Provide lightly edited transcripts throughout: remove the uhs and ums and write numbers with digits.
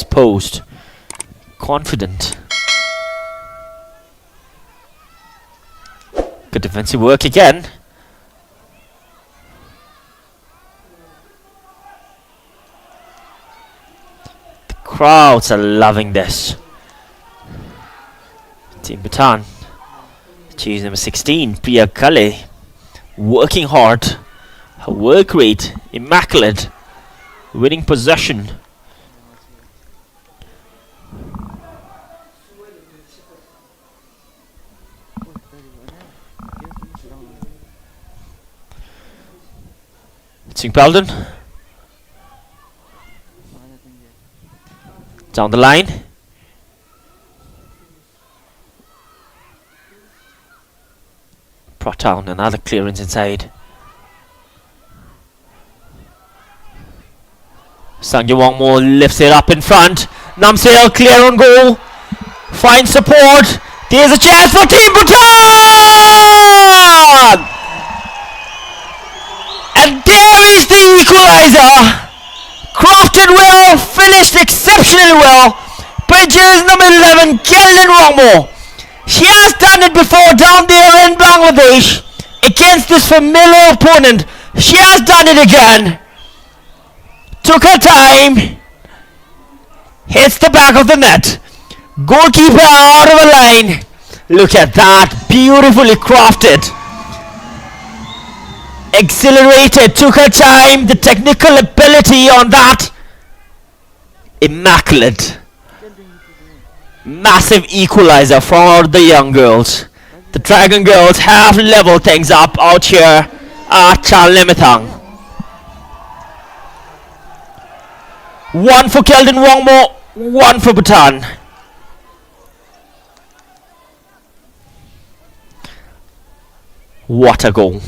exposed, confident. Good defensive work again. The crowds are loving this. Team Bhutan. Cheese number 16, Priya Kale. Working hard. Her work rate immaculate. Winning possession. Singh Peldon. Down the line. Brought down, another clearance inside. Sangye Wangmo lifts it up in front. Namseo clear on goal. Finds support. There's a chance for Team Bhutan! And there is the equalizer. Crafted well, finished exceptionally well. Bridges number 11, Kelvin Wangmo. She has done it before down there in Bangladesh against this familiar opponent. She has done it again. Took her time. Hits the back of the net. Goalkeeper out of a line. Look at that. Beautifully crafted. Exhilarated. Took her time. The technical ability on that. Immaculate. Massive equalizer for the young girls. The Dragon girls have leveled things up out here at Chalimitang. One for Kelvin Wangmo, one for Bhutan. What a goal.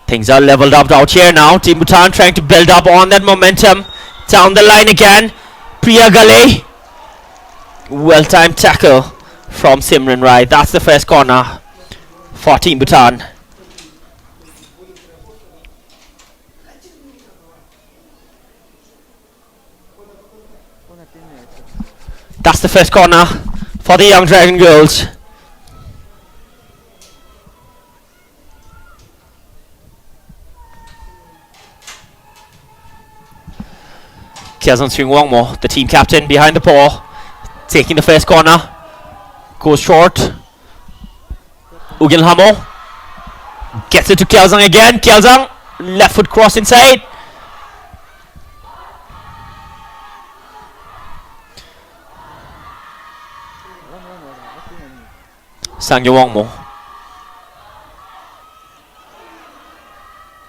Things are leveled up out here now. Team Bhutan trying to build up on that momentum. Down the line again. Priya Gale. Well-timed tackle from Simran Rai. That's the first corner for Team Bhutan. That's the first corner for the young Dragon girls. Kiazan Swing Wangmo, the team captain, behind the ball, taking the first corner. Goes short. Ugil Hamo gets it to Kiazang again. Kiazang, left foot cross inside. Sangye Wangmo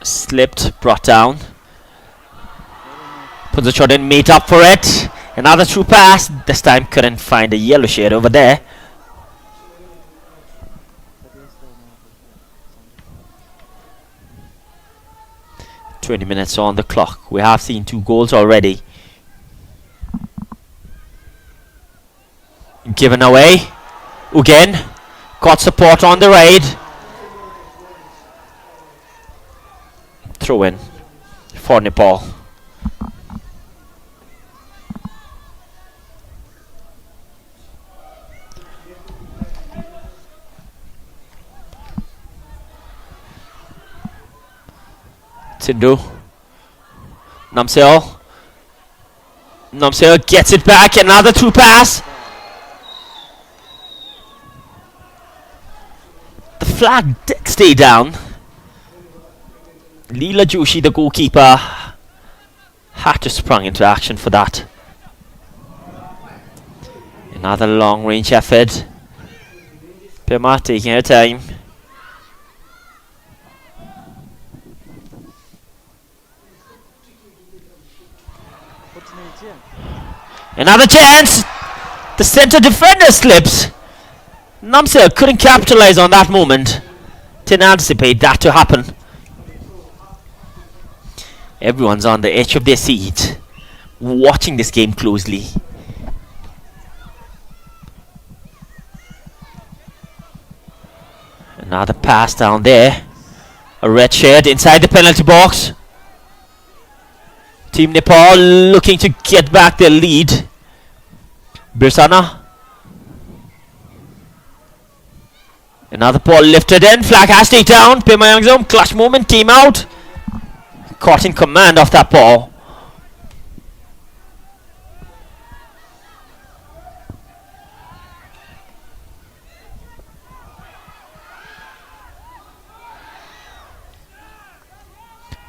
slipped, brought down. Puts the shot in, mate up for it. Another through pass. This time couldn't find a yellow shade over there. "20 minutes on the clock. We have seen 2 goals already. Given away. Again. Got support on the raid. Throw in for Nepal. Sindhu. Namseo. Namseo gets it back. Another through pass. The flag did stay down. Leela Joshi, the goalkeeper, had to sprung into action for that. Another long range effort. Pema taking her time. Another chance. The center defender slips. Namsel couldn't capitalize on that moment. Didn't anticipate that to happen. Everyone's on the edge of their seat, watching this game closely. Another pass down there. A red shirt inside the penalty box. Team Nepal looking to get back their lead. Birsana. Another ball lifted in. Flag has taken down. Pimayangzom. Clutch movement. Came out. Caught in command of that ball.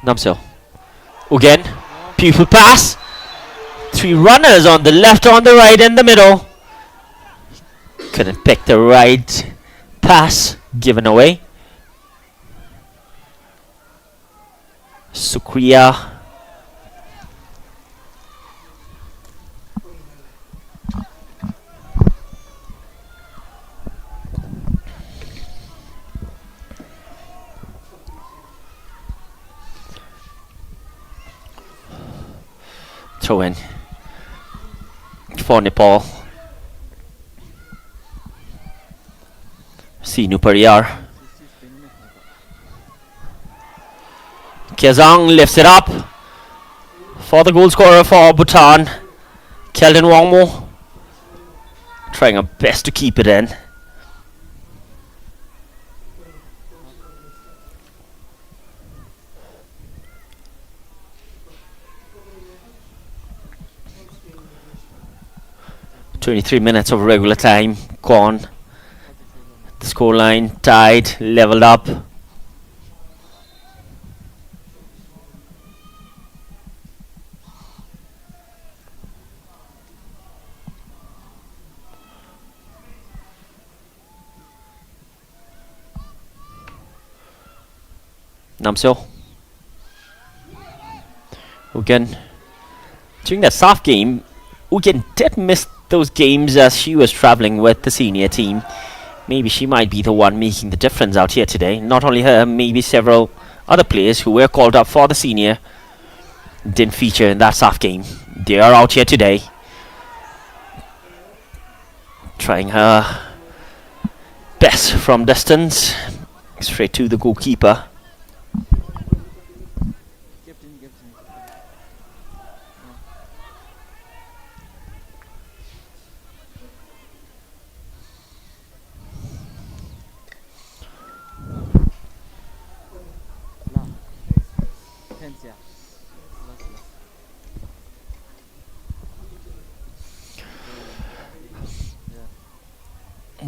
Namsil. Again. Beautiful pass. 3 runners on the left, on the right, and the middle. Couldn't pick the right pass. Given away. Sukriya. Throw in for Nepal. Sinu Pariyar. Kezang lifts it up for the goal scorer for Bhutan. Keldon Wangmo trying her best to keep it in. .23 minutes of regular time gone. The scoreline tied, leveled up. Namseo. Again, during that soft game, Ugen did miss those games as she was traveling with the senior team. Maybe she might be the one making the difference out here today. Not only her, maybe several other players who were called up for the senior didn't feature in that soft game. They are out here today, trying her best from distance, straight to the goalkeeper.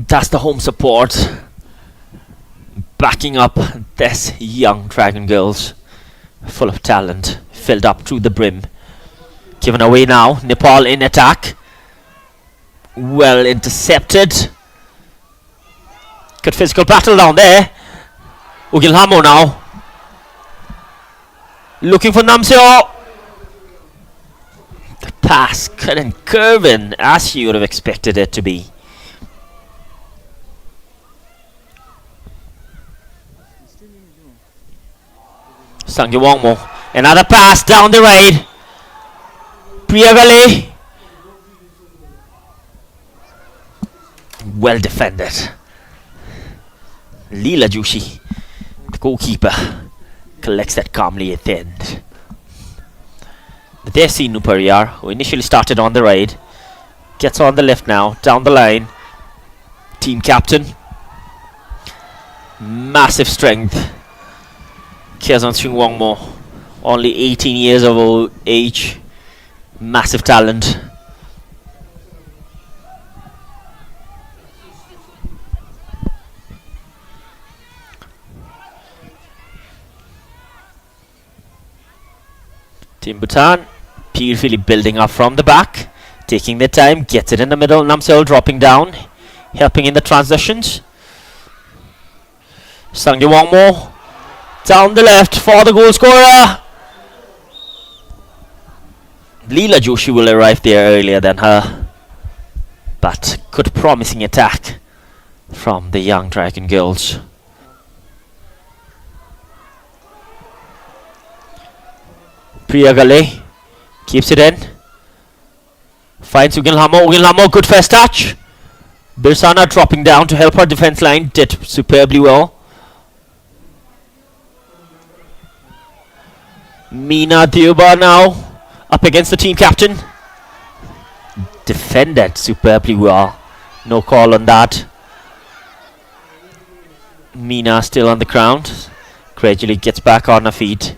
That's the home support backing up this young Dragon Girls, full of talent, filled up to the brim. Given away now. Nepal in attack. Well intercepted. Good physical battle down there. Ugilhamo now. Looking for Namseo. The pass couldn't curve in as you would have expected it to be. Sangye Wangmo. Another pass down the right. Priyagale. Well defended. Leela Joshi, the goalkeeper, collects that calmly at the end. There's Sinu Pariyar, who initially started on the right, gets on the left now, down the line. Team captain. Massive strength. Kiazan Sung Wangmo, only 18 years of age, massive talent. Team Bhutan beautifully building up from the back, taking their time, gets it in the middle. Namsel dropping down, helping in the transitions. Sangye Wangmo down the left for the goal scorer. Leela Joshi will arrive there earlier than her, but good promising attack from the young Dragon Girls. Priyagale keeps it in, finds Ugilhamo. Ugilhamo, good first touch. Birsana dropping down to help her defense line, did superbly well. Meena Deuba now Up against the team captain. Defended superbly well. No call on that. Mina still on the ground. Gradually gets back on her feet.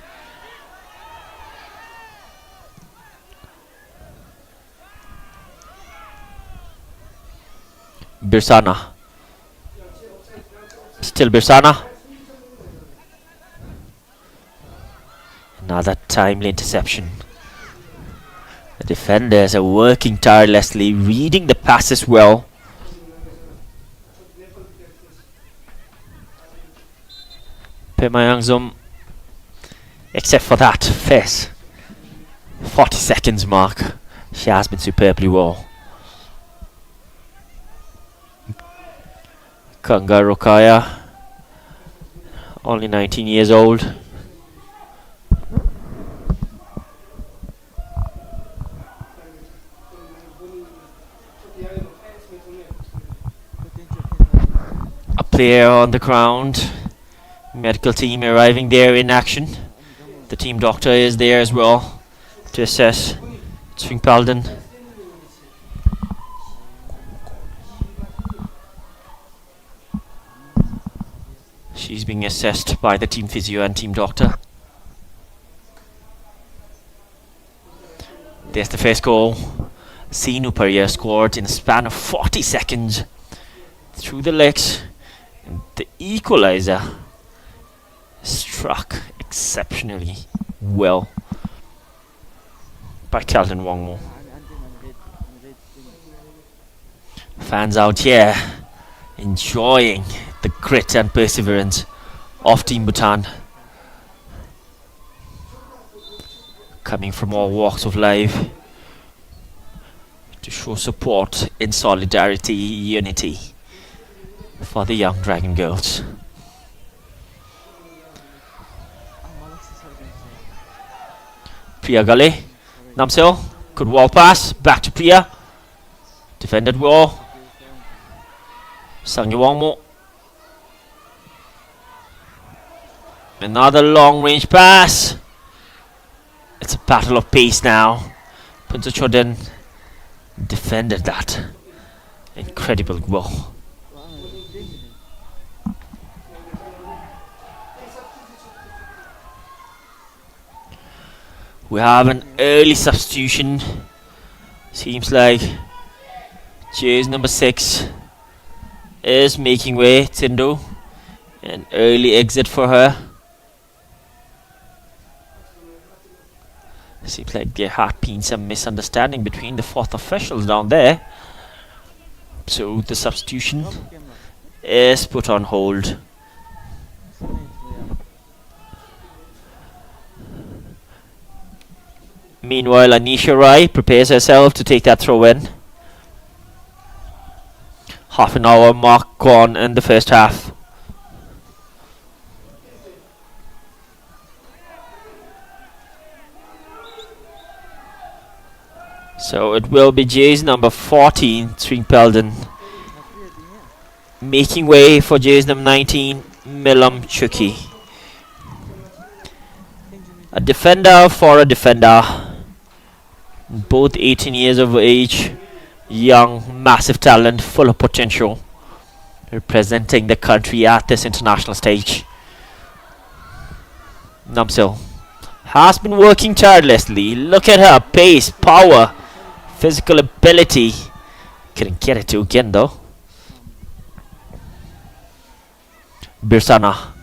Birsana. Still Birsana. Another timely interception. The defenders are working tirelessly, reading the passes well. Pemayangzum, except for that first 40 seconds mark, she has been superbly well. Kanga Rokaya, only 19 years old. A player on the ground. Medical team arriving there in action. The team doctor is there as well to assess Sringpalden. She's being assessed by the team physio and team doctor. There's the first goal. Sinu Paria scored in a span of 40 seconds through the legs. And the equalizer struck exceptionally well by Kelton Wongmo. Fans out here enjoying the grit and perseverance of Team Bhutan, coming from all walks of life to show support in solidarity, unity for the young Dragon Girls. Priya Gale, Namsel, good wall pass, back to Priya, defended well. Sangye Wongmo, another long range pass. It's a battle of pace now. Punta Choden defended that. Incredible goal. We have an early substitution. Seems like jersey number 6 is making way. Tindo, an early exit for her. Seems like there had been some misunderstanding between the 4th officials down there. So the substitution is put on hold. Meanwhile, Anisha Rai prepares herself to take that throw in. Half an hour mark gone in the first half. So it will be jersey number 14, Sringpalden, making way for jersey number 19, Milam Chuki. A defender for a defender. Both 18 years of age, young, massive talent, full of potential, representing the country at this international stage. Namsil has been working tirelessly. Look at her pace, power, physical ability. Couldn't get it to again though. Birsana.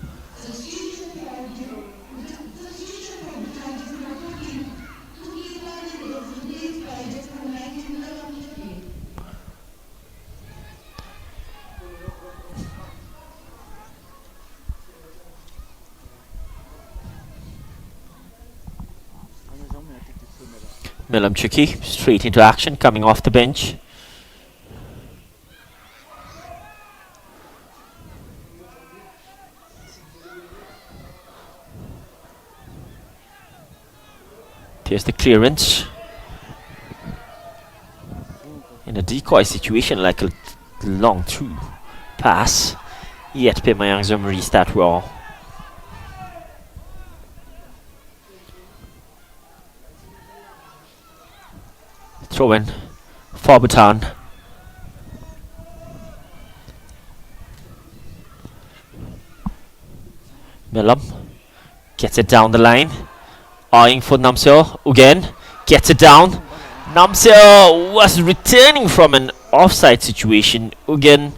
Milam Chuki straight into action, coming off the bench. There's the clearance. In a decoy situation, like a long through pass, yet Pemayangzum reached that well. Throw in for Bhutan. Milam gets it down the line. Eyeing for Namseo. Again gets it down. Namseo was returning from an offside situation. Again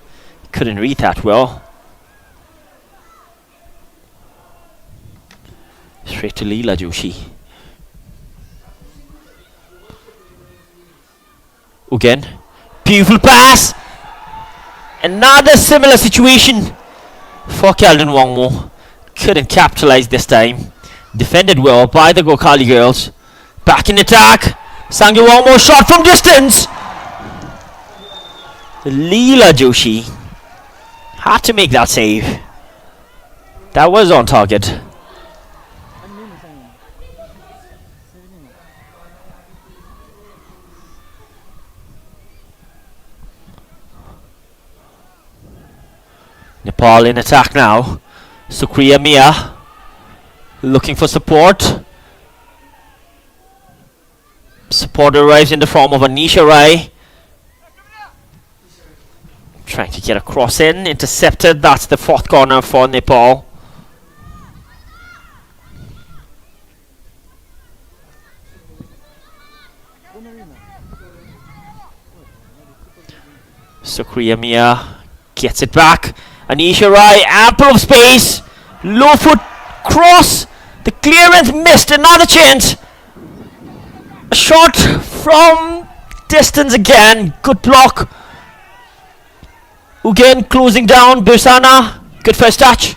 couldn't read that well. Straight to Leela Joshi. Again, beautiful pass. Another similar situation for Kelvin Wongmo. Couldn't capitalize this time. Defended well by the Gokali girls. Back in attack. Sangyu Wongmo shot from distance. Leela Joshi had to make that save. That was on target. Nepal in attack now. Sukriya Mia looking for support. Support arrives in the form of Anisha Rai. Trying to get a cross in. Intercepted. That's the fourth corner for Nepal. Sukriya Mia gets it back. Anisha Rai, ample of space. Low foot cross. The clearance missed. Another chance. A shot from distance again. Good block. Again closing down. Birsana. Good first touch.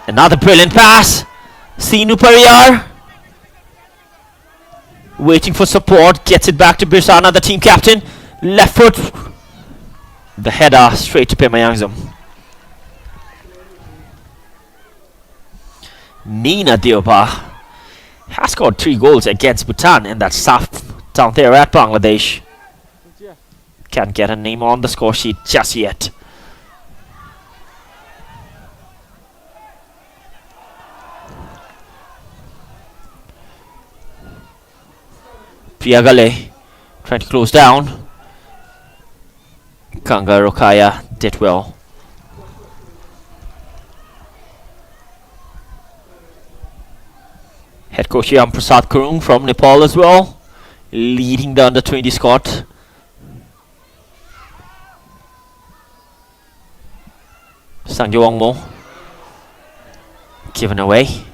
Another brilliant pass. Sinu Pariyar. Waiting for support. Gets it back to Birsana, the team captain. Left foot. The header straight to Pemayangzam. Nina Dioba has scored 3 goals against Bhutan in that south down there at Bangladesh. Can't get a name on the score sheet just yet. Priagale trying to close down. Kanga Rokaya did well. Head coach Yam Prasad Kurung from Nepal as well, leading the under-20 squad. Sangyo Wongmo given away.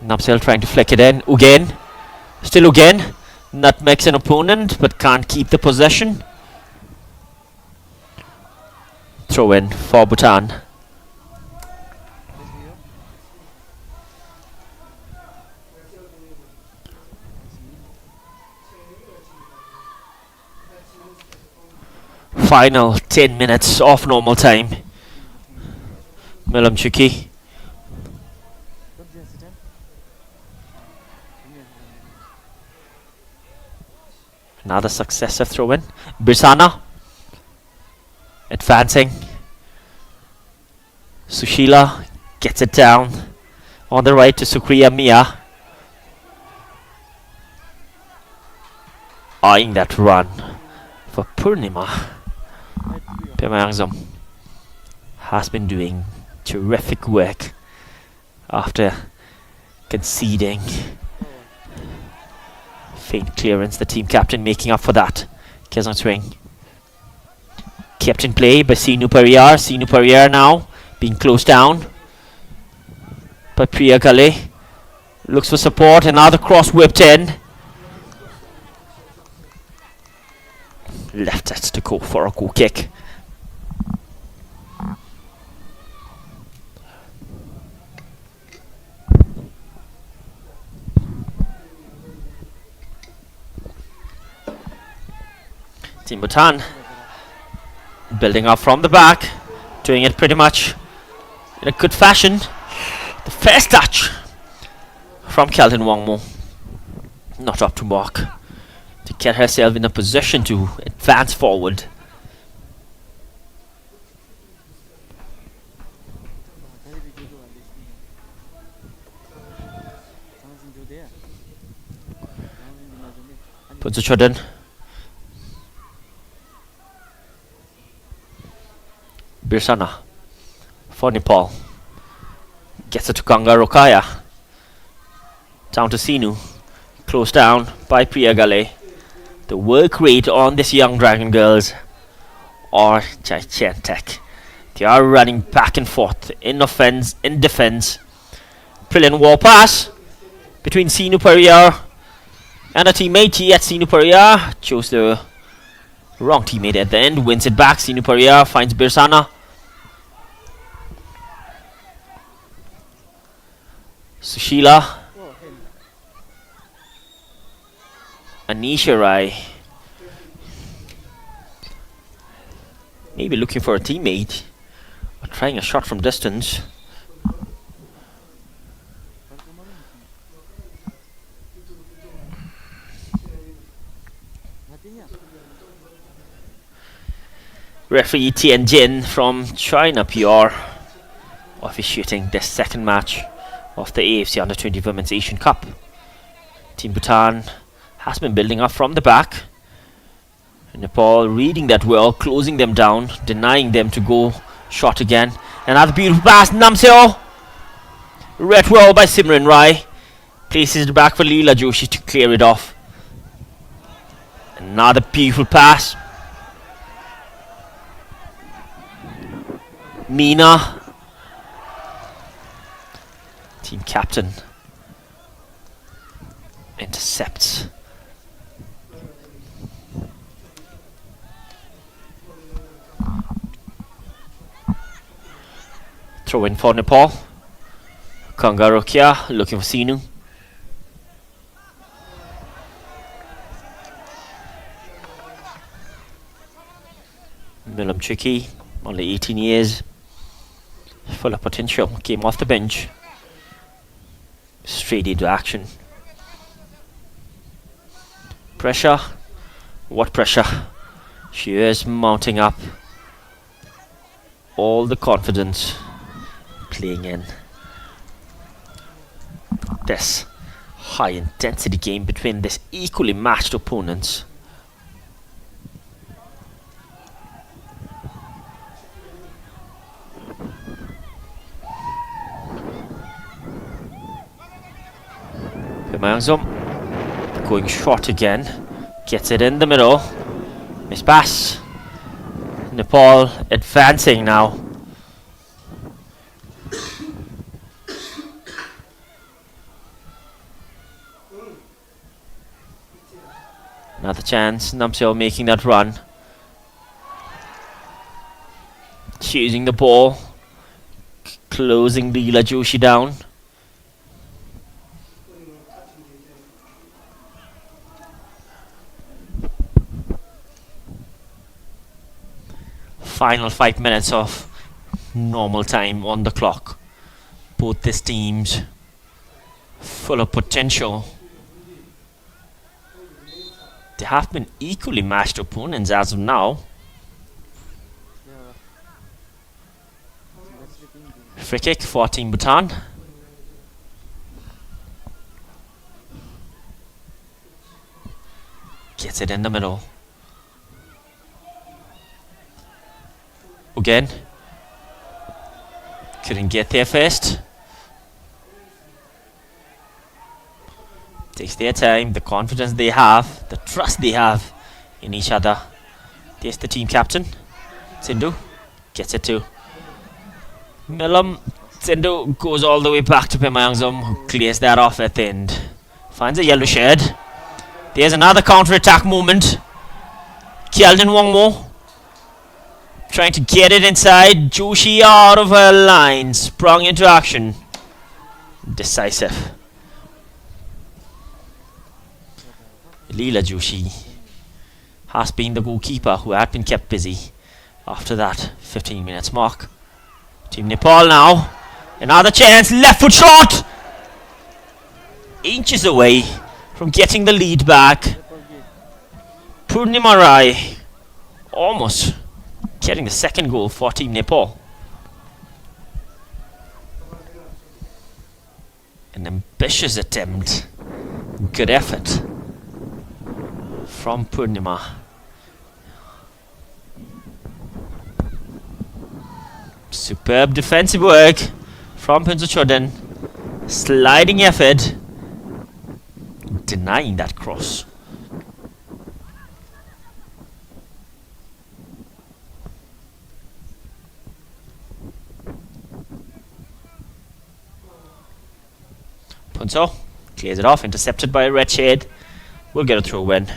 Napsel trying to flick it in. Ugen, still Ugen, nutmegs an opponent but can't keep the possession. Throw in for Bhutan. Final 10 minutes of normal time. Milam Chuki. Another successive throw in. Birsana advancing. Sushila gets it down on the right to Sukriya Mia. Eyeing that run for Purnima. Pemayangzam has been doing terrific work after conceding. Faint clearance, the team captain making up for that. Kezang swing. Kept in play by Sinu Pariyar. Sinu Pariyar now being closed down by Priya Gale. Looks for support. Another cross whipped in. Left it to go for a goal kick. Team Bhutan building up from the back, doing it pretty much in a good fashion. The first touch from Kelvin Wongmo, not up to mark to get herself in a position to advance forward. Puts a shot in. Birsana for Nepal. Gets it to Ganga Rokaya. Down to Sinu. Closed down by Priya Gale. The work rate on this young Dragon girls are gigantic. They are running back and forth in offense, in defense. Brilliant wall pass between Sinu Pariyar and a teammate. Yet Sinu Pariyar chose the wrong teammate at the end. Wins it back. Sinu Pariyar finds Birsana. Sushila. Anisha Rai. Maybe looking for a teammate. Or trying a shot from distance. Referee Tian Jin from China PR officiating the second match of the AFC Under-20 Women's Asian Cup. Team Bhutan has been building up from the back. Nepal reading that well, closing them down, denying them to go shot again. Another beautiful pass, Namseo. Read well by Simran Rai. Places it back for Leela Joshi to clear it off. Another beautiful pass. Meena. Team captain intercepts. Throw in for Nepal. Kangarokia looking for Sinu. Milam Tricky, only 18 years. Full of potential. Came off the bench. Straight into action. Pressure. What pressure? She is mounting up. All the confidence playing in this high intensity game between these equally matched opponents. Pemangzom going short again, gets it in the middle. Miss pass. Nepal advancing now. Another chance. Namseo making that run. Chasing the ball. Closing Leela Joshi down. Final 5 minutes of normal time on the clock. Both these teams full of potential. They have been equally matched opponents as of now. Free kick for Team Bhutan. Gets it in the middle. Again. Couldn't get there first. Takes their time, the confidence they have, the trust they have in each other. There's the team captain, Sindhu, gets it too. Milam, Sindhu goes all the way back to Pemayangzom, who clears that off at the end. Finds a yellow shed. There's another counter-attack movement. Kyalden Wongmo trying to get it inside. Joshi out of her line, sprung into action. Decisive. Leela Joshi has been the goalkeeper who had been kept busy after that 15 minutes mark. Team Nepal now. Another chance. Left foot shot. Inches away from getting the lead back. Purnima Rai almost getting the second goal for Team Nepal. An ambitious attempt. Good effort. from Purnima. Superb defensive work from Pinsuchodan. Sliding effort. Denying that cross. Punso clears it off, intercepted by a red shade. We'll get a throw in.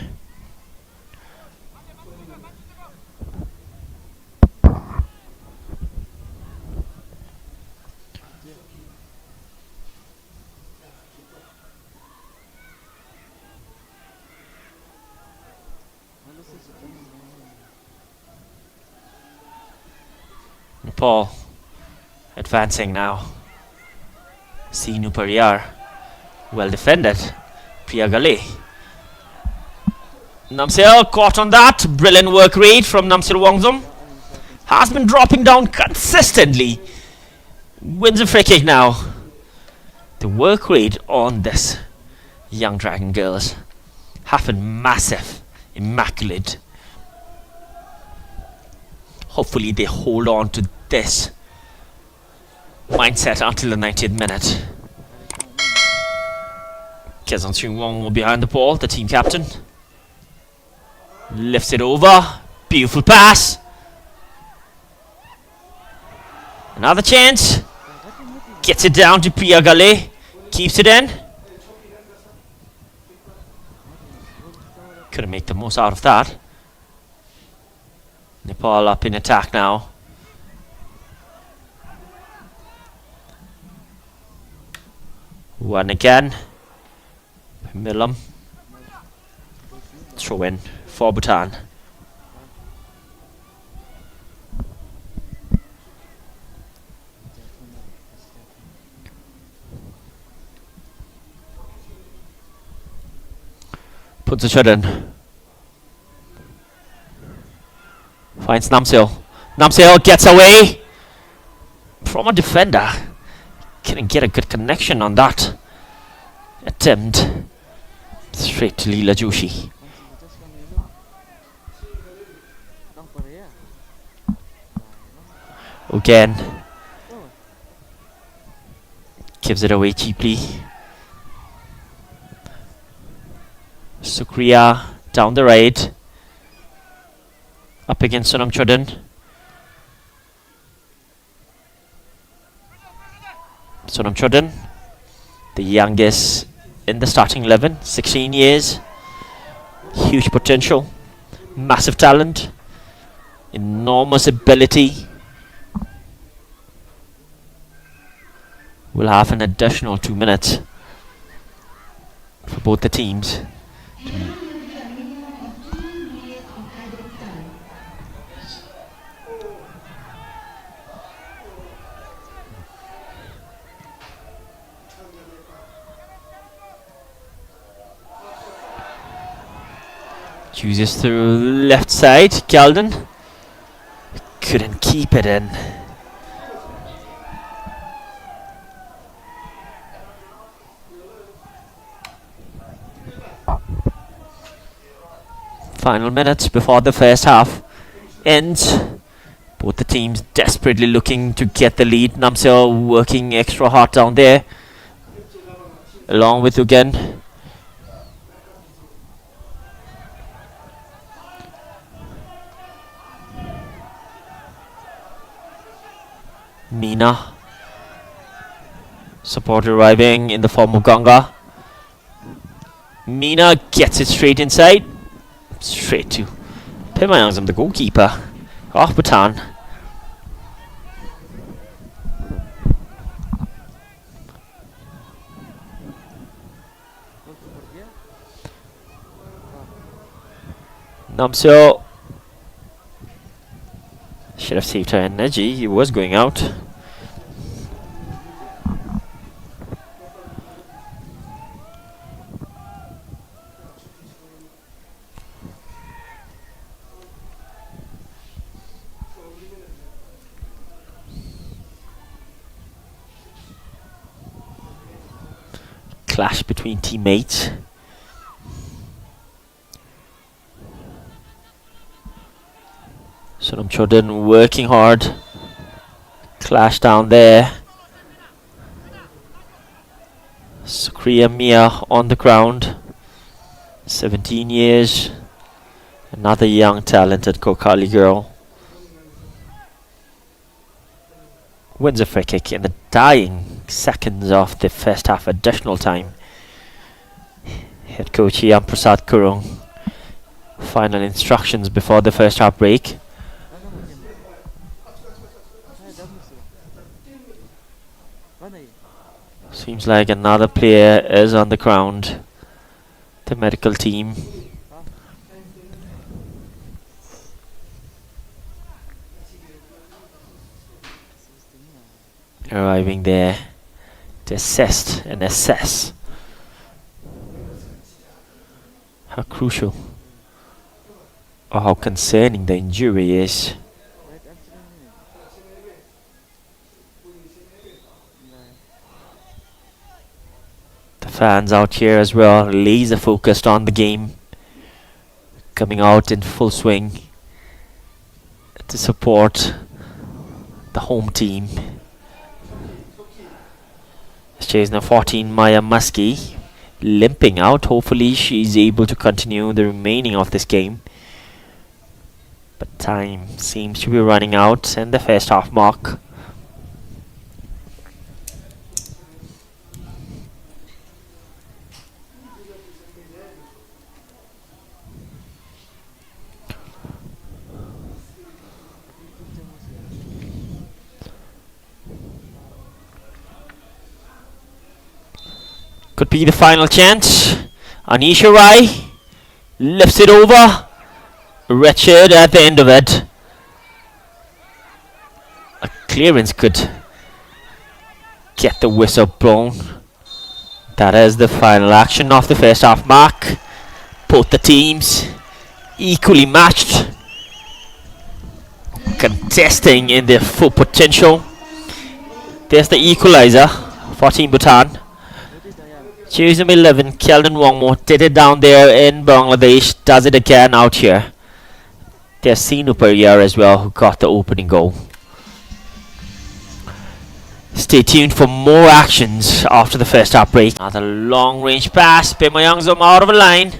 Nepal advancing now. Sinu Pariyar. Well defended. Priyagale. Namsel caught on that. Brilliant work rate from Namsel Wongzum. Has been dropping down consistently. Wins a free kick now. The work rate on this young Dragon girls have been massive. Immaculate. Hopefully they hold on to this mindset until the 90th minute. Kezan Chungwong behind the ball, the team captain. Lifts it over. Beautiful pass. Another chance. Gets it down to Priya Gale. Keeps it in. Couldn't make the most out of that. Nepal up in attack now. One again. Milam. Throw in for Bhutan. Puts a shot in. Finds Namsel. Namsel gets away from a defender. Couldn't get a good connection on that attempt. Straight to Leela Joshi. Again. Gives it away cheaply. Sukriya down the right. Up against Sonam Chodan. Sonam Chodan, the youngest in the starting 11, 16 years. Huge potential, massive talent, enormous ability. We'll have an additional 2 minutes for both the teams. Chooses through left side, Galden. Couldn't keep it in. Final minutes before the first half ends. Both the teams desperately looking to get the lead. Namsel working extra hard down there, along with Ugen. Meena. Support arriving in the form of Ganga. Meena gets it straight inside. Straight to Pimayangzam, the goalkeeper of Bhutan. Namseo should have saved her energy. He was going out. Clash between teammates. Some children working hard. Clash down there. Sukriya Mia on the ground. 17 years. Another young talented Kokali girl. Wins a free kick in the dying seconds of the first half additional time. Head coach Ian Prasad Kurung. Final instructions before the first half break. Seems like another player is on the ground. The medical team. Arriving there to assess and assess how crucial or how concerning the injury is. The fans out here as well, laser focused on the game, coming out in full swing to support the home team. Chase number 14, Maya Muskie, limping out. Hopefully she's able to continue the remaining of this game. But time seems to be running out and the first half mark. Could be the final chance. Anisha Rai lifts it over. Richard at the end of it. A clearance could get the whistle blown. That is the final action of the first half mark. Both the teams equally matched, contesting in their full potential. There's the equalizer for Team Bhutan. Choose number 11, Keldon Wongmo, did it down there in Bangladesh, does it again out here. There's Sinu Periyar as well, who got the opening goal. Stay tuned for more actions after the first half break. Another long range pass, Pemayangzom out of a line.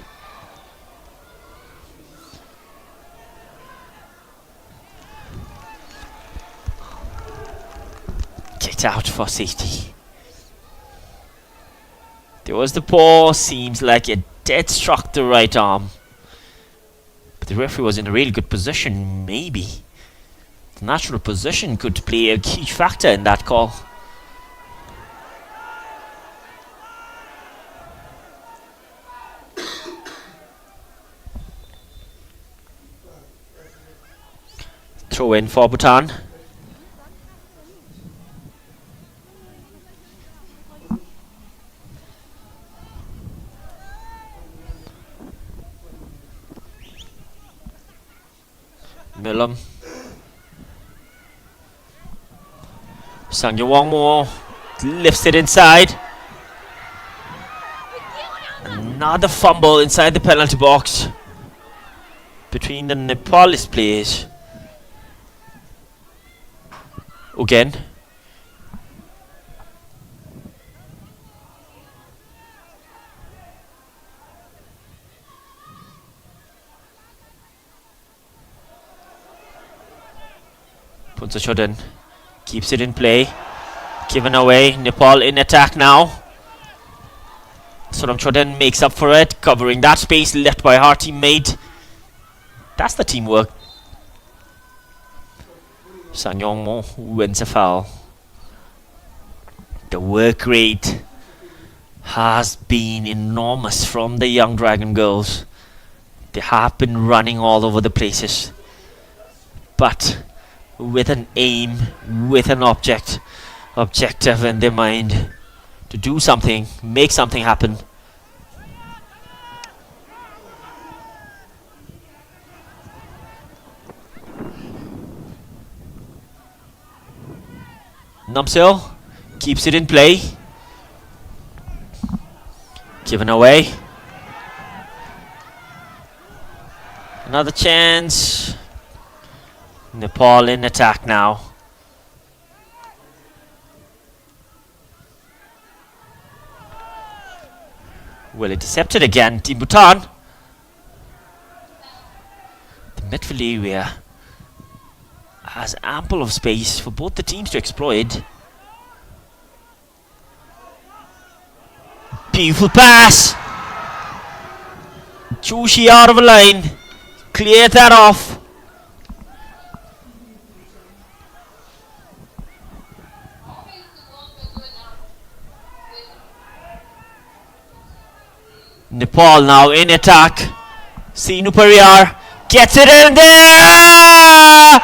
Kicked out for safety. There was the paw, seems like it did struck the right arm. But the referee was in a really good position, maybe. The natural position could play a huge factor in that call. Throw in for Bhutan. Milam. Sangya Wongmo lifts it inside. Another fumble inside the penalty box between the Nepalese players. Again. Puts a shot in. Keeps it in play. Given away. Nepal in attack now. Sonam Choden makes up for it. Covering that space left by our teammate. That's the teamwork. Sanyong Mo wins a foul. The work rate has been enormous from the young Dragon girls. They have been running all over the places. But with an aim, with an objective in their mind to do something, make something happen. Namsil keeps it in play. Given away. Another chance. Nepal in attack now. Well intercepted again, Team Bhutan. The midfield area has ample of space for both the teams to exploit. Beautiful pass. Joshi out of a line. Cleared that off. Nepal now in attack. Sinu Pariyar gets it in there.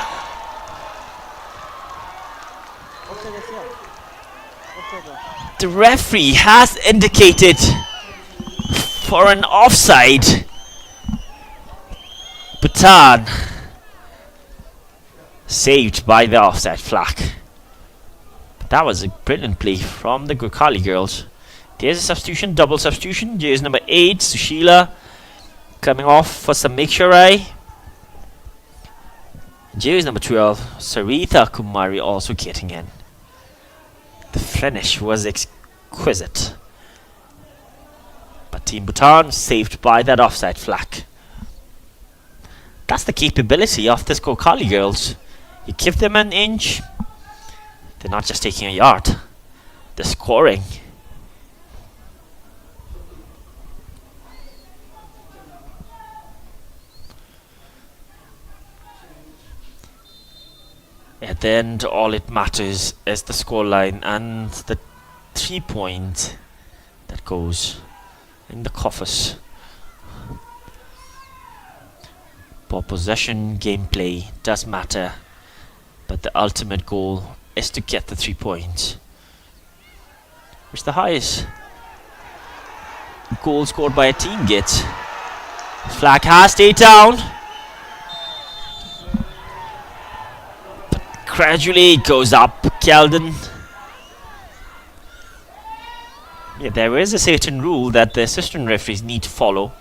The referee has indicated for an offside. Bhutan saved by the offside flag. That was a brilliant play from the Gurkhali girls. There's a substitution, double substitution. Jersey number 8, Sushila, coming off for Samiksharai. Jersey number 12, Sarita Kumari, also getting in. The finish was exquisite. But Team Bhutan saved by that offside flag. That's the capability of the Gurkhali girls. You give them an inch, they're not just taking a yard, they're scoring. At the end, all it matters is the scoreline and the 3 point that goes in the coffers. For possession, gameplay does matter, but the ultimate goal is to get the 3 points. Which the highest goal scored by a team gets. Flag has stayed down. Gradually it goes up, Keldon. Yeah, there is a certain rule that the assistant referees need to follow.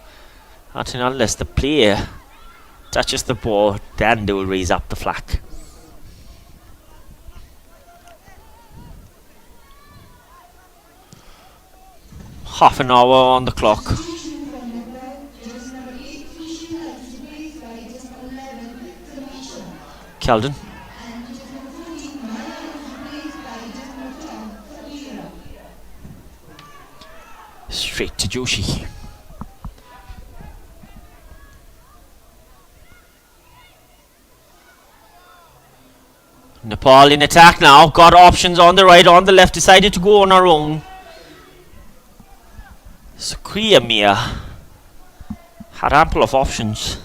Not unless the player touches the ball, then they will raise up the flag. Half an hour on the clock. Keldon. Straight to Joshi. Nepal in attack now. Got options on the right, on the left. Decided to go on our own. Sukriya Mia had ample of options.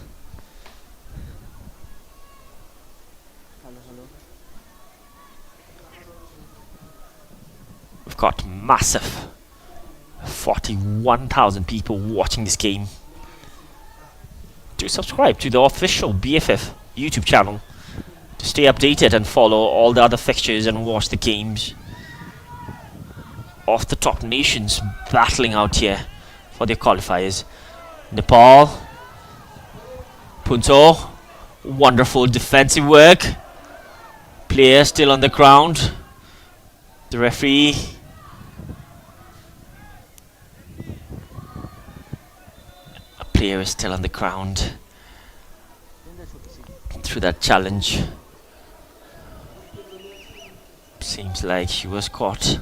We've got massive 41,000 people watching this game. Do subscribe to the official BFF YouTube channel to stay updated and follow all the other fixtures and watch the games of the top nations battling out here for their qualifiers. Nepal, Punto, wonderful defensive work. Player still on the ground. The referee player is still on the ground through that challenge. Seems like she was caught.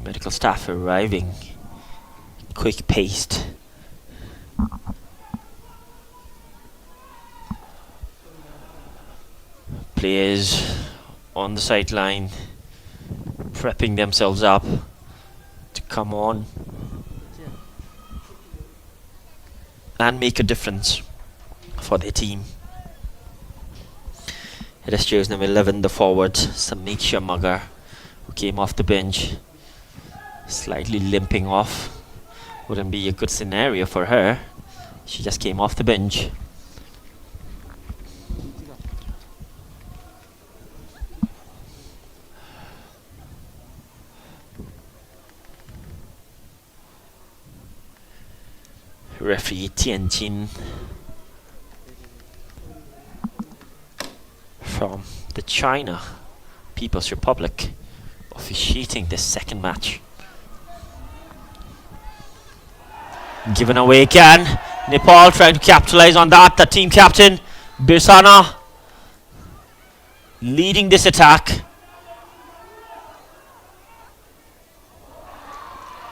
Medical staff arriving, quick paced. Players on the sideline prepping themselves up to come on and make a difference for their team. It is jersey number 11, the forward, Samiksha Magar, who came off the bench, slightly limping off. Wouldn't be a good scenario for her. She just came off the bench. Referee Tianjin from the China People's Republic officiating this second match. Given away again. Nepal trying to capitalize on that. The team captain Birsana leading this attack.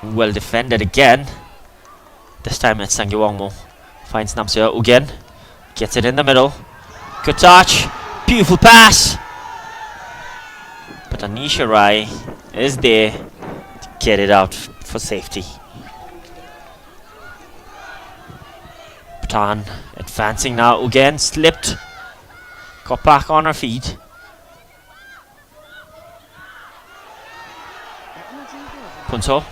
Well defended again. This time it's Sangiwangmo. Finds Namseo again. Gets it in the middle. Good touch. Beautiful pass. But Anisha Rai is there to get it out for safety. Bhutan advancing now again. Slipped. Got back on her feet. Punso.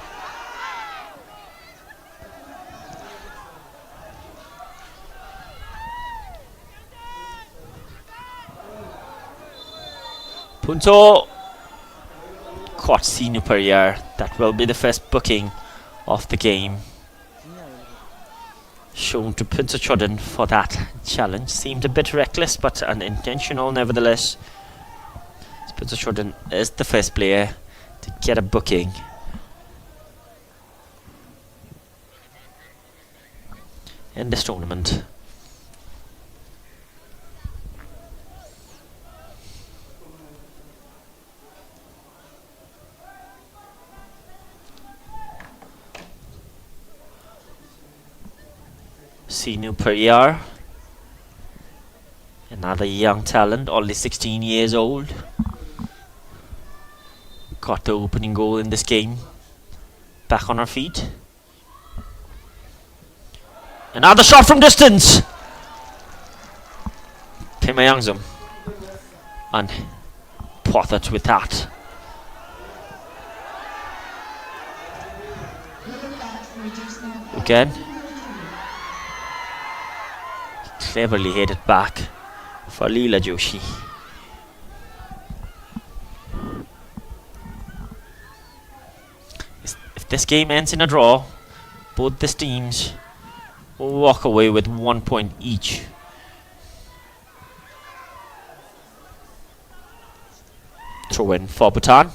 Punto caught Sinu Perrier. That will be the first booking of the game. Shown to Punto Chodden for that challenge. Seemed a bit reckless but unintentional nevertheless. Punto Chodden is the first player to get a booking. In this tournament. Sinu Perrier, another young talent, only 16 years old. Got the opening goal in this game. Back on her feet. Another shot from distance. Pema Yangzum. And Pothert with that. Again. Cleverly headed back for Leela Joshi. If this game ends in a draw, both these teams will walk away with 1 point each. Throw in for Bhutan.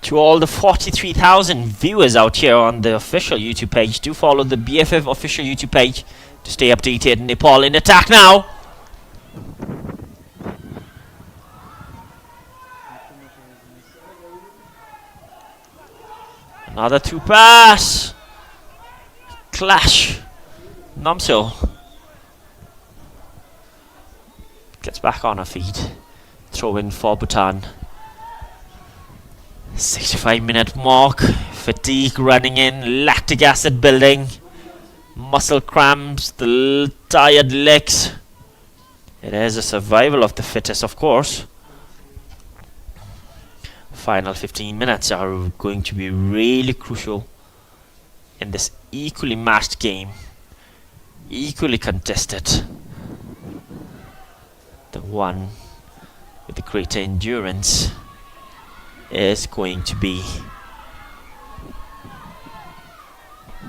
To all the 43,000 viewers out here on the official YouTube page, do follow the BFF official YouTube page to stay updated. Nepal in attack now. Another two pass. Clash. Namsil gets back on her feet. Throw in for Bhutan. 65-minute mark. Fatigue running in. Lactic acid building. Muscle cramps. The tired legs. It is a survival of the fittest, of course. Final 15 minutes are going to be really crucial in this equally matched game. Equally contested. The one with the greater endurance is going to be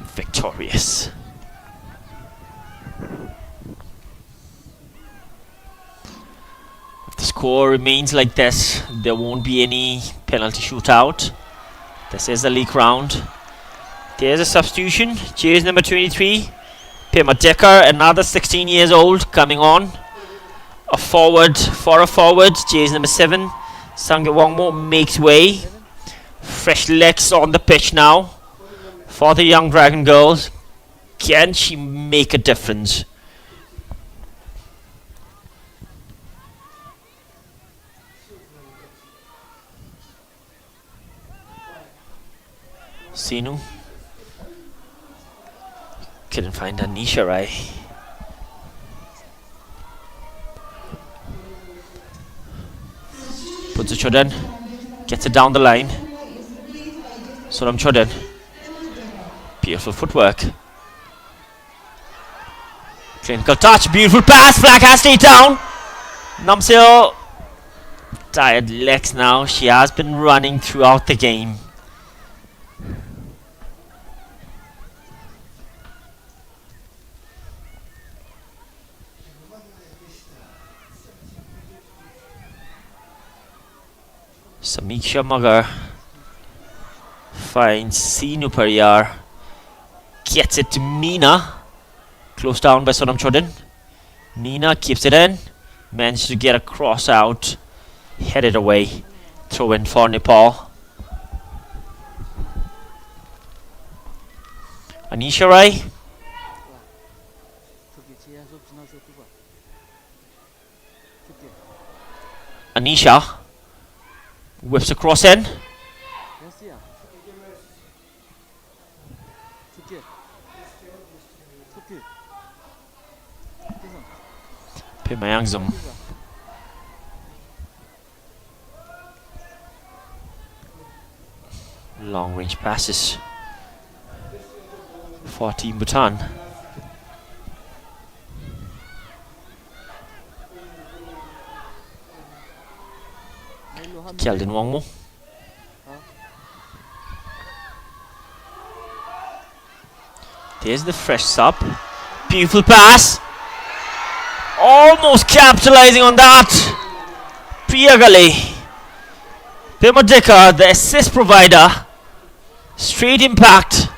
victorious. If the score remains like this, there won't be any penalty shootout. This is the league round. There's a substitution. Jersey number 23, Pema Decker, another 16 years old, coming on. A forward, jersey number 7, Sangye Wangmo makes way. Fresh legs on the pitch now for the young Dragon girls. Can she make a difference? Sinu couldn't find Anisha Rai. Puts it Choden, gets it down the line. Sonam Choden, beautiful footwork. Clinical touch, beautiful pass, flag has stayed down. Namseo, tired legs now, she has been running throughout the game. Samiksha Magar finds Sinu Pariyar. Gets it to Meena. Closed down by Sonam Chodin. Meena keeps it in. Managed to get a cross out. Headed away. Throw in for Nepal. Anisha Rai. Anisha whips across in. Pimayangzum. Long range passes for Team Bhutan. Keldin Wangmo. There's the fresh sub. Beautiful pass. Almost capitalizing on that. Priyagali. Pimadika, the assist provider. Straight impact.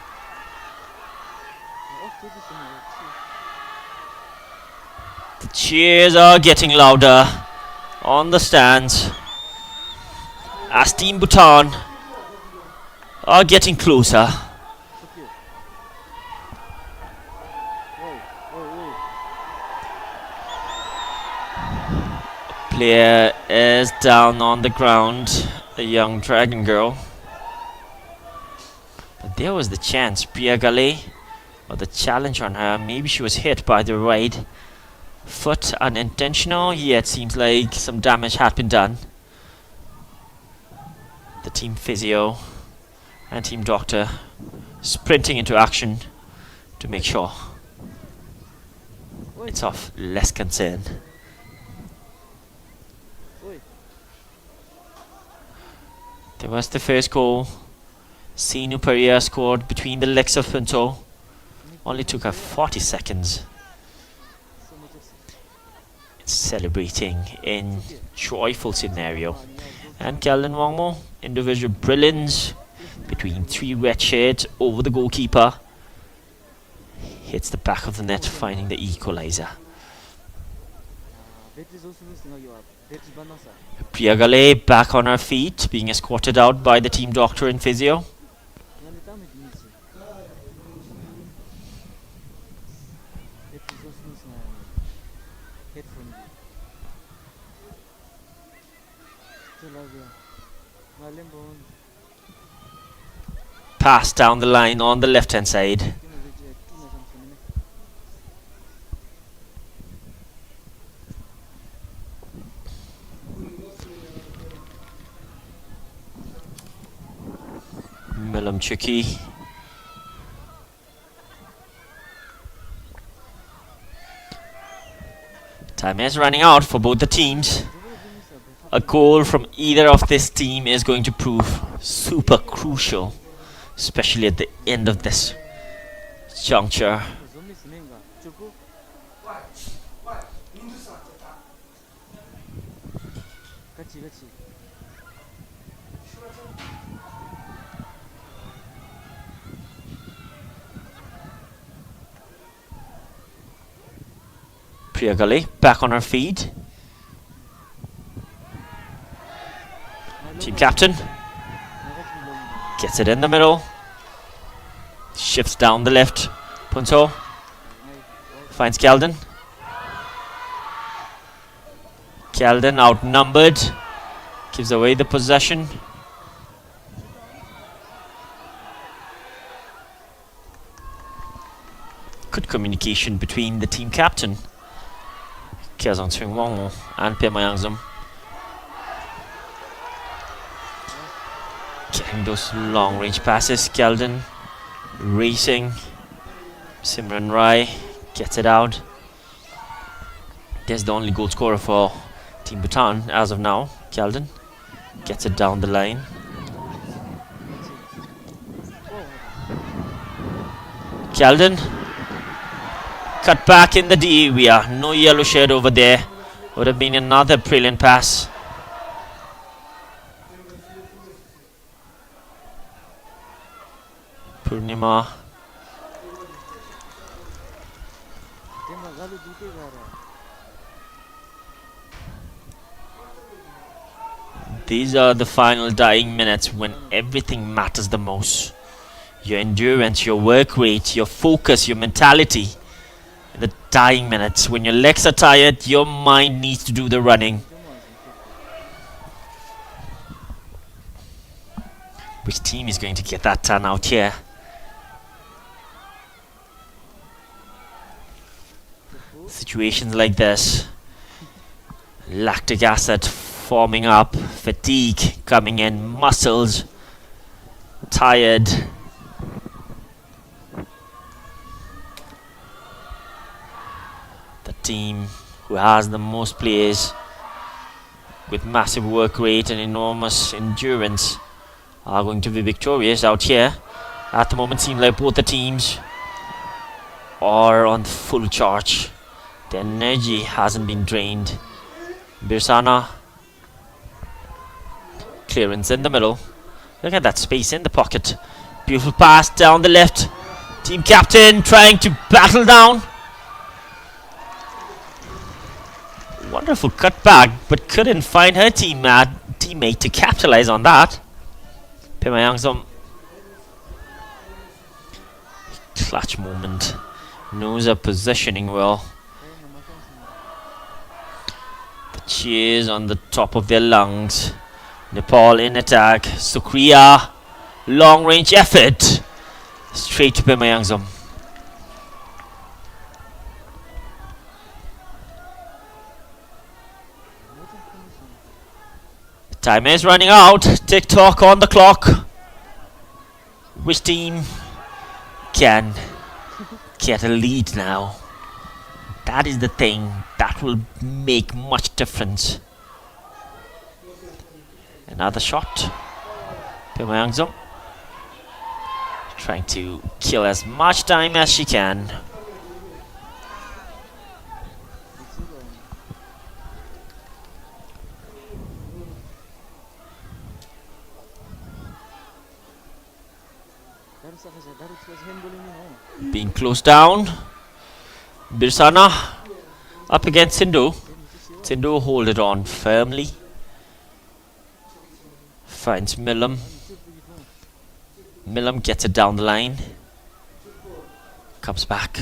The cheers are getting louder on the stands as Team Bhutan are getting closer. Player is down on the ground, the young dragon girl. But there was the chance, Priya Gale, or the challenge on her. Maybe she was hit by the right foot, unintentional. Yeah, it seems like some damage had been done. The team physio and team doctor sprinting into action to make sure it's of less concern. There was the first goal. Sinu Pariyar scored between the legs of Pinto. Only took her 40 seconds. It's celebrating in joyful scenario. And Keldin Wangmo, individual brilliance between three red shirts over the goalkeeper. Hits the back of the net, finding the equalizer. Priyagale back on her feet, being escorted out by the team doctor and physio. Pass down the line on the left hand side. Milam Chiki. Time is running out for both the teams. A goal from either of this team is going to prove super crucial, especially at the end of this juncture. Priyagali back on her feet. Team captain gets it in the middle. Shifts down the left. Punto finds Keldin. Keldin outnumbered. Gives away the possession. Good communication between the team captain Kiazon Swingwong and Pimayangzum. Getting those long range passes. Keldin racing. Simran Rai gets it out. There's the only goal scorer for Team Bhutan as of now. Keldin gets it down the line. Keldin cut back in the D area. No yellow shed over there. Would have been another brilliant pass. Purnima. These are the final dying minutes when everything matters the most. Your endurance, your work rate, your focus, your mentality. In the dying minutes, when your legs are tired, your mind needs to do the running. Which team is going to get that done out here? Situations like this, lactic acid forming up, fatigue coming in, muscles tired. The team who has the most players with massive work rate and enormous endurance are going to be victorious out here. At the moment, seems like both the teams are on full charge. The energy hasn't been drained. Birsana, clearance in the middle. Look at that space in the pocket. Beautiful pass down the left. Team captain trying to battle down. Wonderful cutback, but couldn't find her teammate to capitalize on that. Pema Yangsom. Clutch moment. Knows her positioning well. The cheers on the top of their lungs. Nepal in attack. Sukriya. Long range effort. Straight to Pema Yangsom. Time is running out. Tick-tock on the clock. Which team can get a lead now? That is the thing that will make much difference. Another shot. Pema Yangsom trying to kill as much time as she can. Being closed down. Birsana up against Sindhu. Sindhu hold it on firmly. Finds Milam. Milam gets it down the line. Comes back.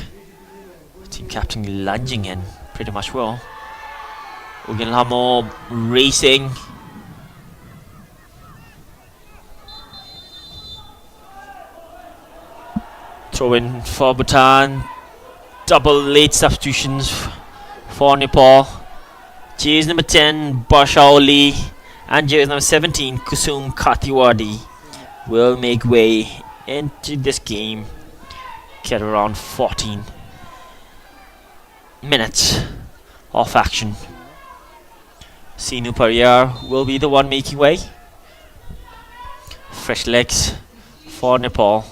Team captain lunging in pretty much well. Ugenlamo racing. Throw in for Bhutan. Double late substitutions for Nepal. Jersey number 10, Bashaoli, and jersey number 17, Kusum Kathiwadi, will make way into this game. Get around 14 minutes of action. Sinu Pariyar will be the one making way. Fresh legs for Nepal.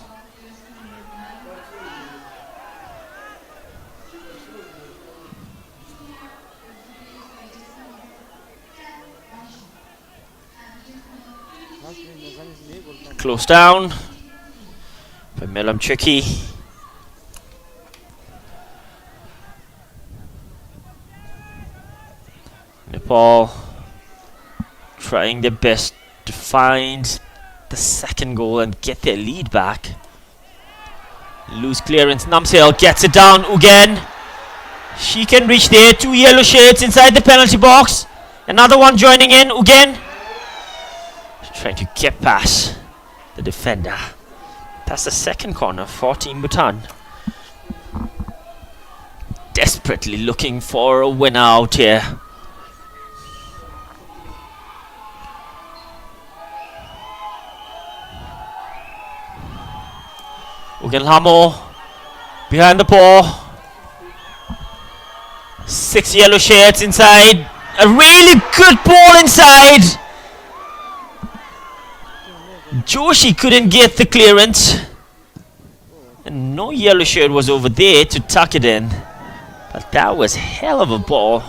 Close down by Milam Tricky. Nepal trying their best to find the second goal and get their lead back. Loose clearance. Namsel gets it down again. She can reach there. 2 yellow shirts inside the penalty box. Another one joining in again. Trying to get past the defender. That's the second corner for Team Bhutan. Desperately looking for a winner out here. Ugenlamo behind the ball. 6 yellow shirts inside. A really good ball inside. Joshi couldn't get the clearance. And no yellow shirt was over there to tuck it in. But that was hell of a ball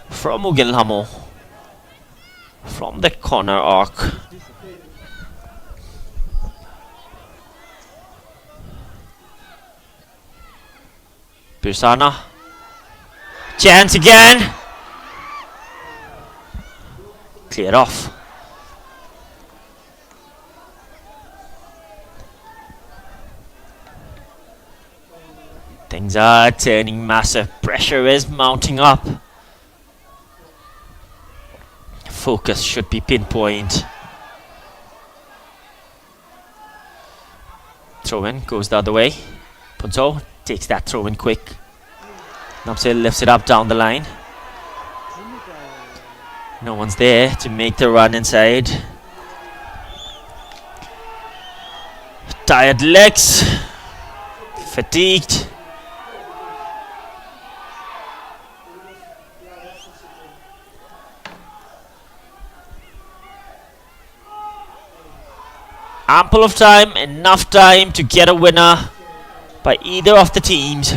from Ugenlamo. From the corner arc. Birsana. Chance again. Cleared off. Things are turning massive. Pressure is mounting up. Focus should be pinpoint. Throw in goes the other way. Punto takes that throw in quick. Namsel lifts it up down the line. No one's there to make the run inside. Tired legs. Fatigued. Ample of time, enough time to get a winner by either of the teams.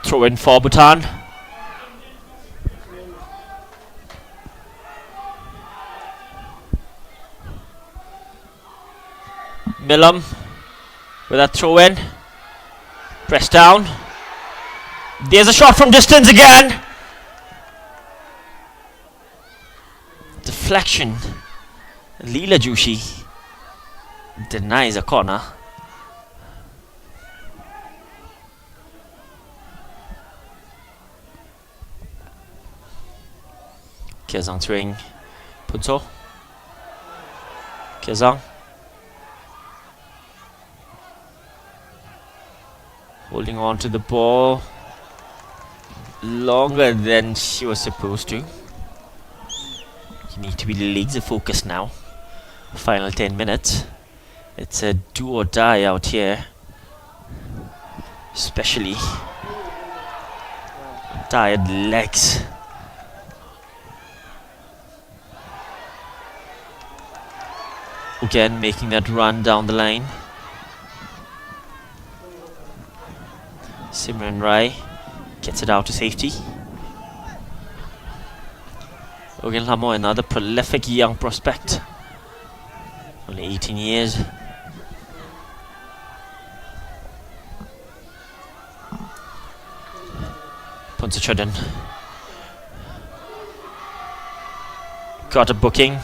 Throw in for Bhutan. Milam with that throw in. Press down. There's a shot from distance again. Deflection. Leela Joshi denies a corner. Kezang throwing. Punto. Kezang. Holding on to the ball longer than she was supposed to. You need to be laser focused now. Final 10 minutes. It's a do or die out here. Especially tired legs. Again making that run down the line. Simran Rai gets it out to safety. Ogen Lamo, another prolific young prospect. Only 18 years. Punsachadan got a booking.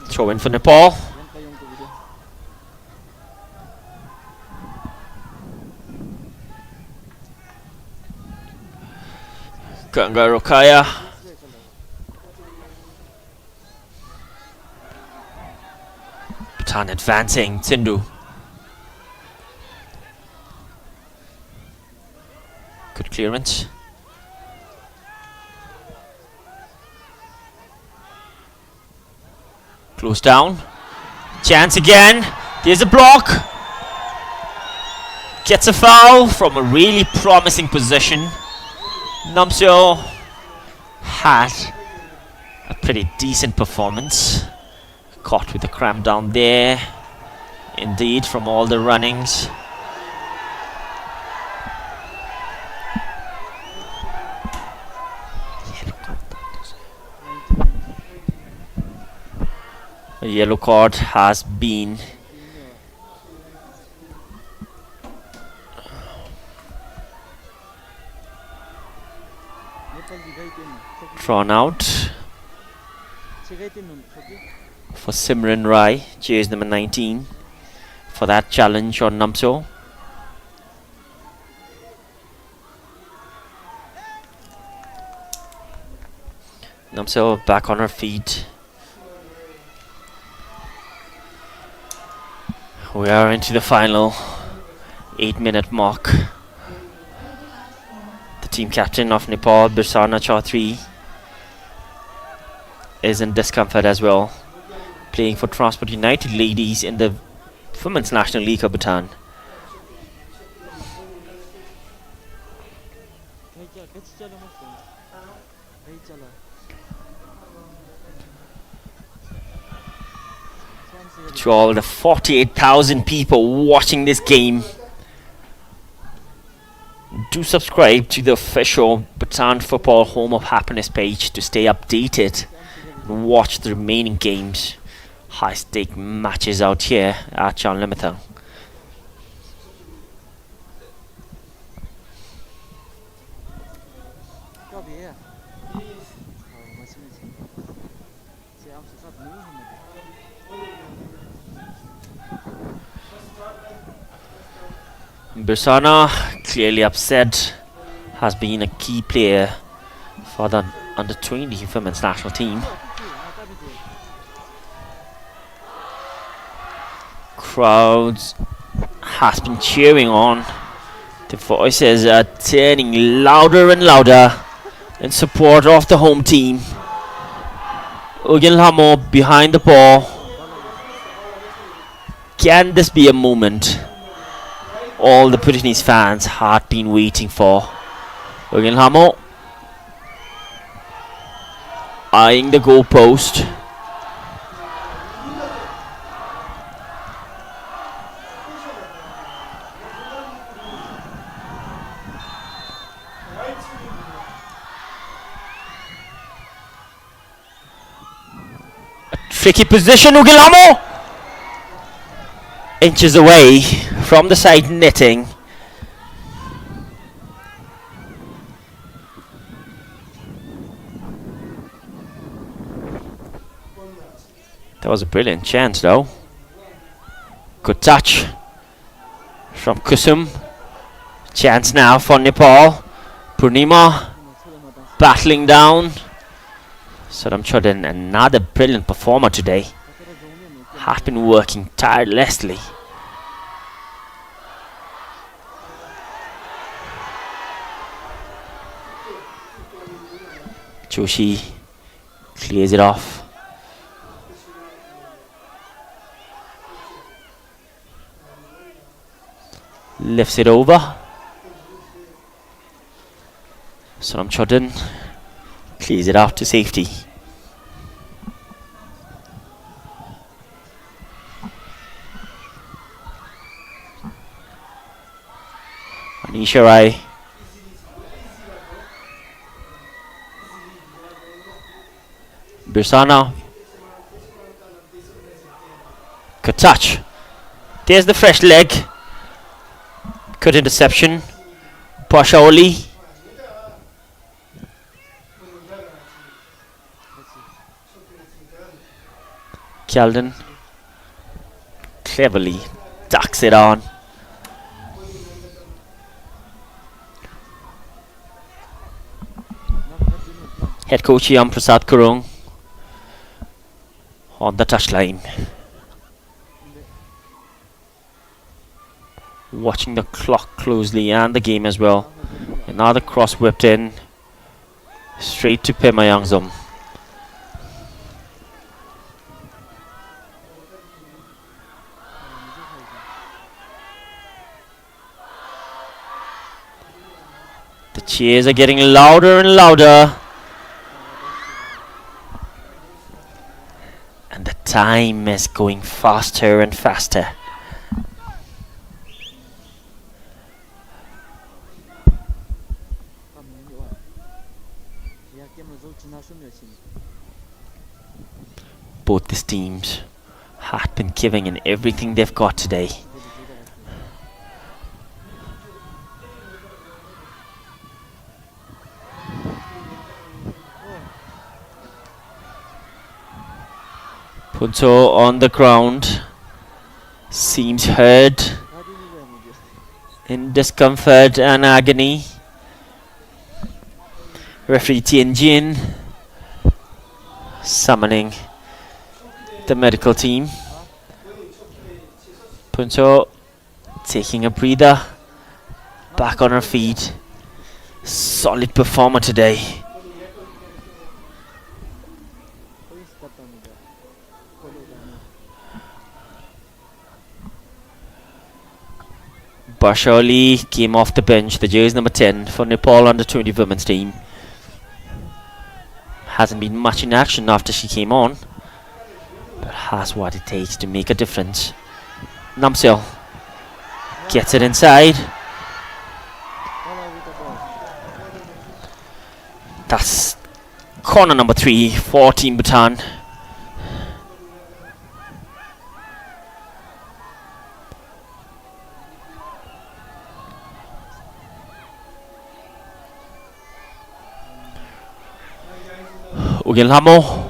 Throw in for Nepal. Ganga Rokaya. Bhutan advancing. Sindhu. Good clearance. Close down. Chance again. There's a block. Gets a foul from a really promising position. Namseo had a pretty decent performance. Caught with the cramp down there. Indeed, from all the runnings. A yellow card has been drawn out for Simran Rai, jersey number 19, for that challenge on Namso. Namso back on her feet. We are into the final 8-minute mark. The team captain of Nepal, Birsana Chaudhary, is in discomfort as well, playing for Transport United ladies in the Women's National League of Bhutan. to all the 48,000 people watching this game. Do subscribe to the official Bhutan Football Home of Happiness page to stay updated and watch the remaining games. High stake matches out here at John Limither. Bersana, clearly upset, has been a key player for the under-20 women's national team. Crowds has been cheering on. The voices are turning louder and louder in support of the home team. Ugenlamo behind the ball. Can this be a moment all the Bhutanese fans had been waiting for? Ugenlamo eyeing the goalpost. Tricky position, Ugenlamo! Inches away from the side netting. That was a brilliant chance though. Good touch from Kusum. Chance now for Nepal. Purnima battling down. Saram Chodin, another brilliant performer today, has been working tirelessly. Joshi clears it off. Lifts it over. Saram Chodin clears it off to safety. Anisha Rai. Bersana. Good touch. There's the fresh leg. Good interception. Pashaoli. Kjalden cleverly ducks it on. Head coach Yam Prasad Kurung on the touchline. Watching the clock closely and the game as well. Another cross whipped in straight to Pema Yangzum. The cheers are getting louder and louder. And the time is going faster and faster. Both these teams have been giving in everything they've got today. Punto on the ground, seems hurt, in discomfort and agony. Referee Tianjin summoning the medical team. Punto taking a breather, back on her feet. Solid performer today. Bashali came off the bench, the jersey number 10 for Nepal under-20 women's team. Hasn't been much in action after she came on, but has what it takes to make a difference. Namsil gets it inside. That's corner number 3 for Team Bhutan. Ugilhamo.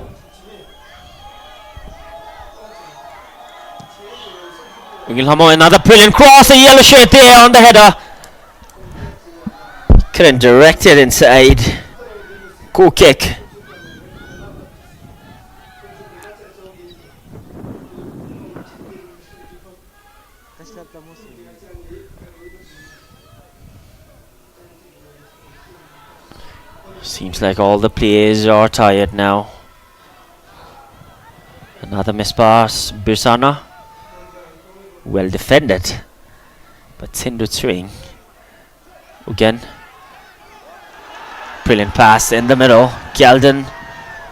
Ugilhamo, another brilliant cross, a yellow shirt there on the header. Couldn't direct it inside. Goal kick. Seems like all the players are tired now. Another miss pass. Birsana. Well defended. But Sindhu Tsring. Again. Brilliant pass in the middle. Galden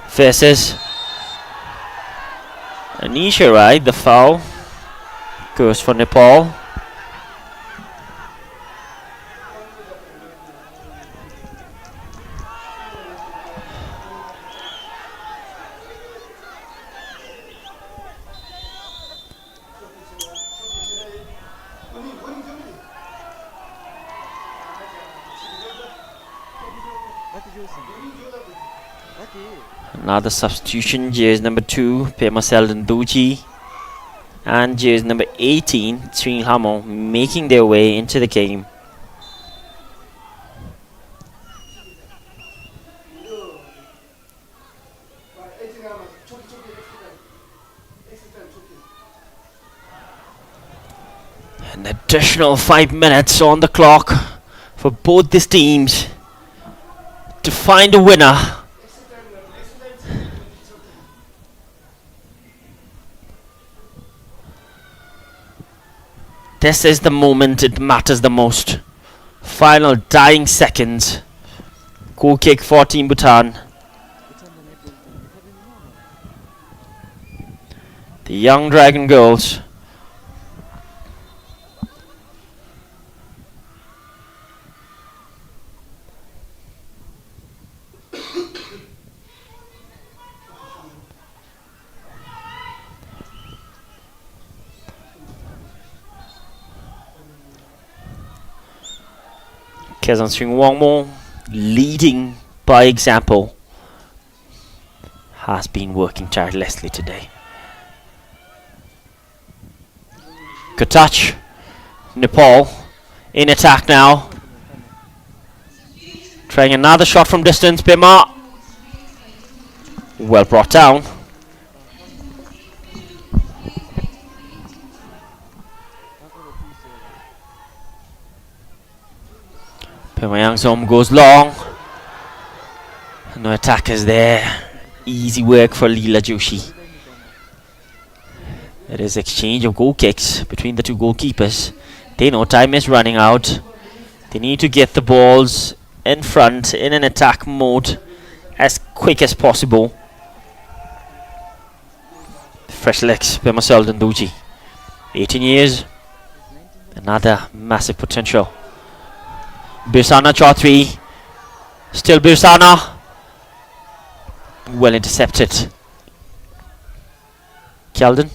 faces Anisha, right? The foul goes for Nepal. Another substitution, jersey number 2, Pema Selden Duji, and jersey number 18, Tsring Hamo, making their way into the game. An additional 5 minutes on the clock for both these teams to find a winner. This is the moment it matters the most. Final dying seconds. Goal kick for Team Bhutan. The young Dragon Girls. Kezan Swing Wangmo, leading by example, has been working tirelessly today. Good touch. Nepal in attack now. Trying another shot from distance. Pema. Well brought down. Pemayang's home goes long. No attackers there. Easy work for Leela Joshi. There is exchange of goal kicks between the two goalkeepers. They know time is running out. They need to get the balls in front in an attack mode as quick as possible. Fresh legs, Pema Selden Duji. 18 years. Another massive potential. Birsana Chaudhary. Still Birsana. Well intercepted. Kyalden.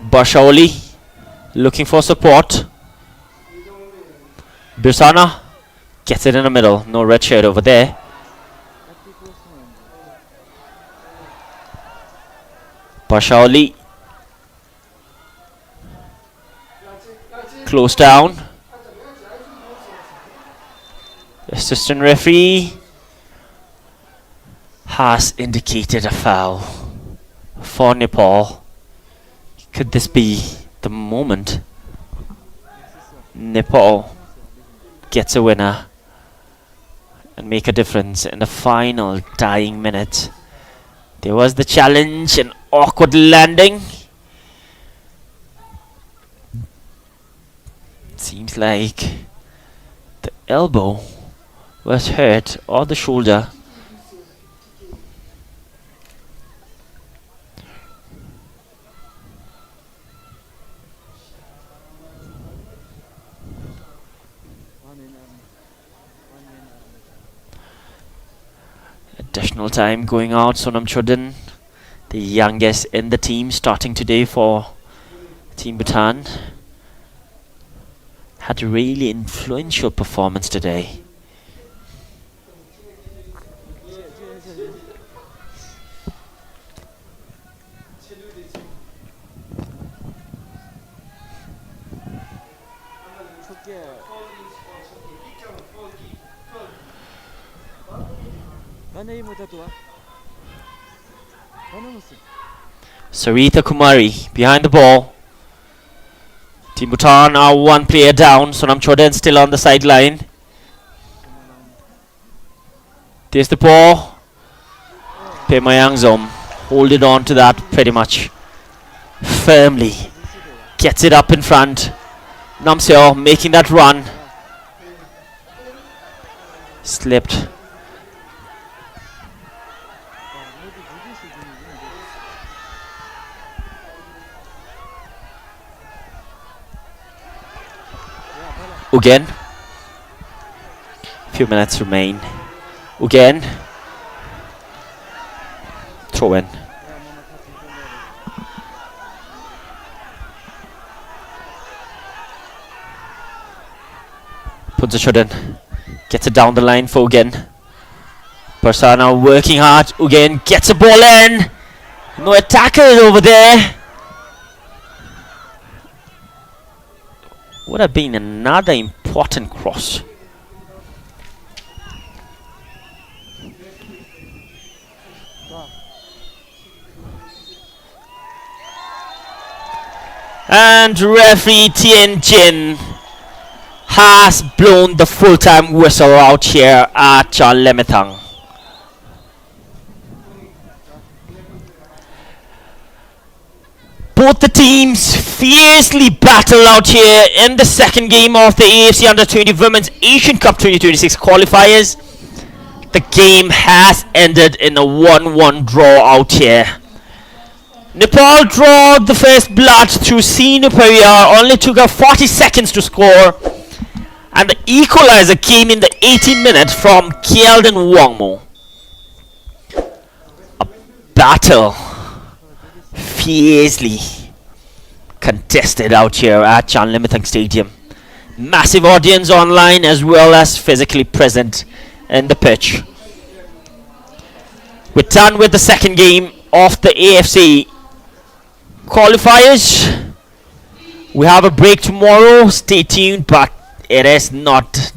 Bashaoli looking for support. Birsana gets it in the middle. No red shirt over there. Bashaoli close down. Assistant referee has indicated a foul for Nepal. Could this be the moment Nepal gets a winner and make a difference in the final dying minute? There was the challenge, an awkward landing. Seems like the elbow was hurt or the shoulder. Additional time going out. Sonam Chodin, the youngest in the team, starting today for Team Bhutan. Had a really influential performance today. Sarita Kumari behind the ball. Team Bhutan are one player down. Sonam Choden still on the sideline. There's the ball. Pemayang Zom holding on to that pretty much firmly. Gets it up in front. Namseo making that run. Slipped. Again. Few minutes remain. Again. Throw in. Puts a shot in. Gets it down the line for Ugen. Persana working hard. Ugen gets a ball in. No attacker over there. Would have been another important cross. And referee Tien Jin has blown the full-time whistle out here at Chan Lemetang. Both the teams fiercely battle out here in the second game of the AFC Under-20 Women's Asian Cup 2026 qualifiers. The game has ended in a 1-1 draw out here. Nepal draw the first blood through Sinu Periyar, only took up 40 seconds to score. And the equalizer came in the 18th minute from Kyeldon Wangmo. A battle fiercely contested out here at Chan Lemetang Stadium. Massive audience online as well as physically present in the pitch. We're done with the second game of the AFC qualifiers. We have a break tomorrow. Stay tuned, but it is not